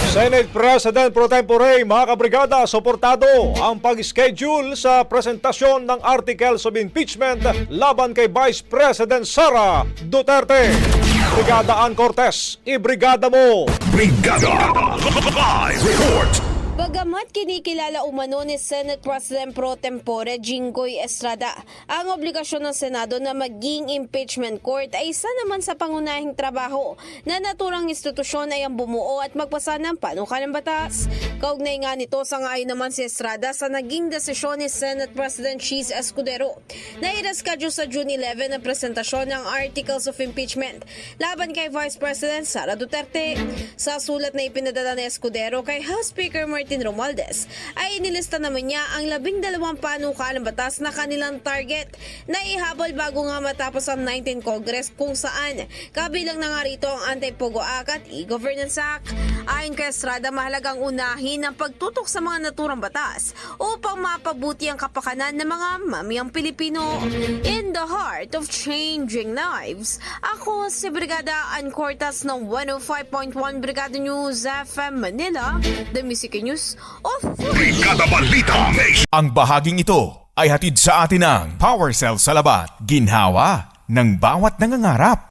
Senate President Pro Tempore, mga kabrigada, suportado ang pag-schedule sa presentasyon ng articles of impeachment laban kay Vice President Sara Duterte. Brigada Ann Cortez, ibrigada mo! Brigada Live Report. Bagamat kinikilala umano ni Senate President Pro Tempore Jinggoy Estrada ang obligasyon ng Senado na maging impeachment court, ay isa naman sa pangunahing trabaho na naturang institusyon ay ang bumuo at magpasa ng panukalang batas. Kaugnay nga nito, sangayon naman si Estrada sa naging desisyon ni Senate President Cheese Escudero na i-reschedule sa June 11 ang presentasyon ng Articles of Impeachment laban kay Vice President Sara Duterte. Sa sulat na ipinadala ni Escudero kay House Speaker Martin Romualdez, ay inilista naman niya ang 12 panukalang batas na kanilang target na ihabol bago nga matapos ang 19th Congress, kung saan kabilang na nga rito ang Anti-Pogo Act at E-Governance Act. Ayon kay Estrada, mahalagang unahin ang pagtutok sa mga naturang batas upang mapabuti ang kapakanan ng mga mamayang Pilipino. In the heart of changing lives, ako si Brigada Ann Cortez ng 105.1 Brigada News FM Manila, The Music News Authority. Brigada Balita Nation. Ang bahaging ito ay hatid sa atin ng Power Cell Salabat, ginhawa ng bawat nangangarap.